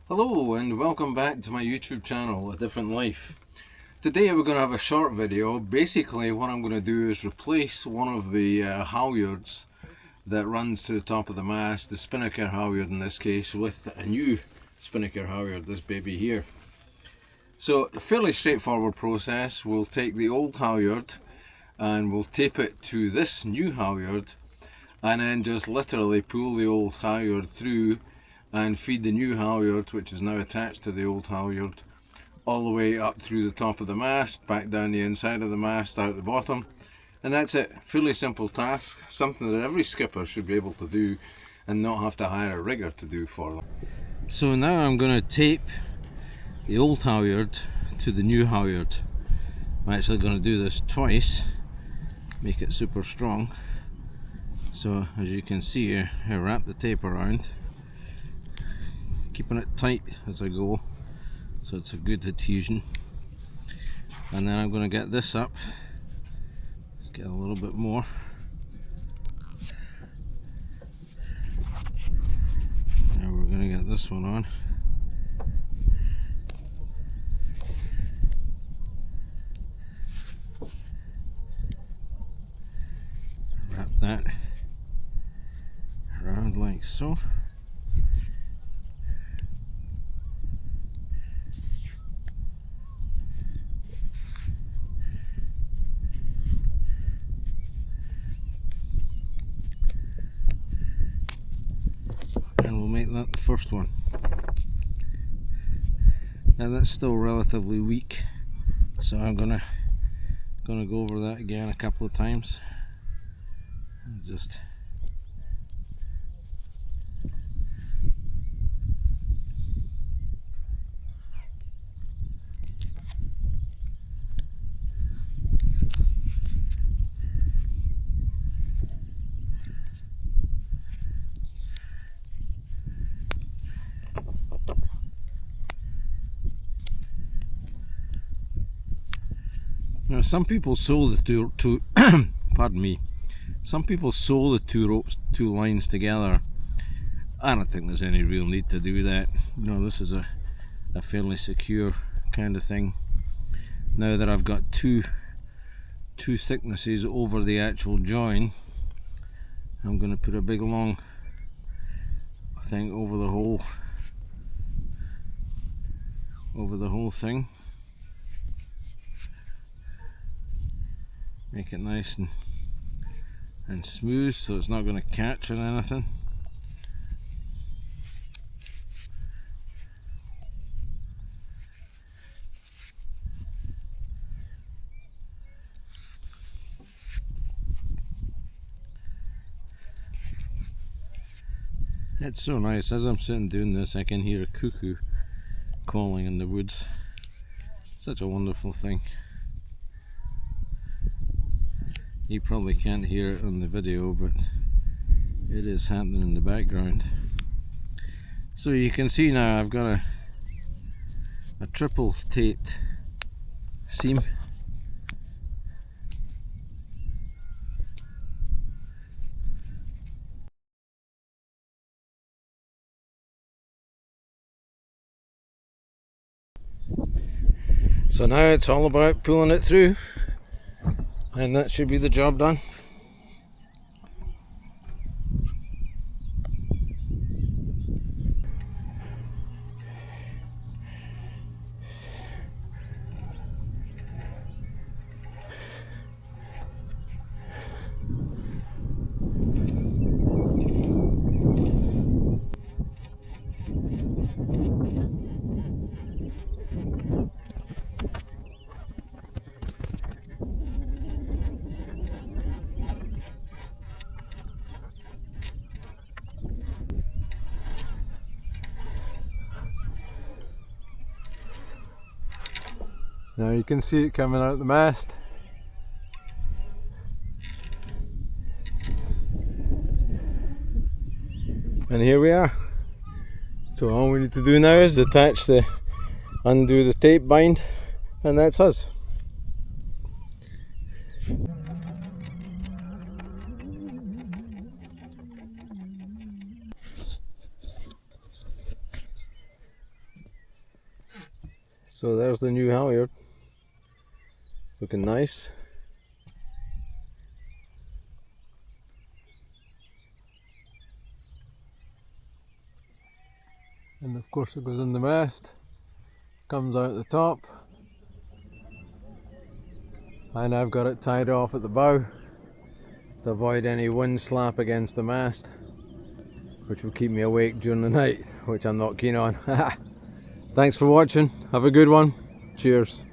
Hello and welcome back to my YouTube channel, A Different Life. Today we're going to have a short video. Basically what I'm going to do is replace one of the halyards that runs to the top of the mast, the spinnaker halyard in this case, with a new spinnaker halyard, this baby here. So a fairly straightforward process. We'll take the old halyard and we'll tape it to this new halyard and then just literally pull the old halyard through and feed the new halyard, which is now attached to the old halyard, all the way up through the top of the mast, back down the inside of the mast, out the bottom, and that's it. Fairly simple task, something that every skipper should be able to do and not have to hire a rigger to do for them. So now I'm going to tape the old halyard to the new halyard. I'm actually going to do this twice, make it super strong. So as you can see, I wrap the tape around, keeping it tight as I go so it's a good adhesion, and then I'm going to get this up. Let's get a little bit more. Now we're going to get this one on. Wrap that around like so. And we'll make that the first one. Now that's still relatively weak, so I'm gonna go over that again a couple of times and just now some people sew the two pardon me. Some people sew the two lines together. I don't think there's any real need to do that. You know, this is a fairly secure kind of thing. Now that I've got two thicknesses over the actual join, I'm going to put a big long thing over the whole thing. Make it nice and smooth so it's not going to catch on anything. It's so nice. As I'm sitting doing this, I can hear a cuckoo calling in the woods. Such a wonderful thing. You probably can't hear it on the video, but it is happening in the background. So you can see now I've got a triple taped seam. So now it's all about pulling it through, and that should be the job done. Now you can see it coming out the mast. And here we are. So all we need to do now is undo the tape bind, and that's us. So there's the new halyard, looking nice. And of course it goes in the mast, comes out the top, and I've got it tied off at the bow to avoid any wind slap against the mast, which will keep me awake during the night, which I'm not keen on. Thanks for watching, have a good one, cheers.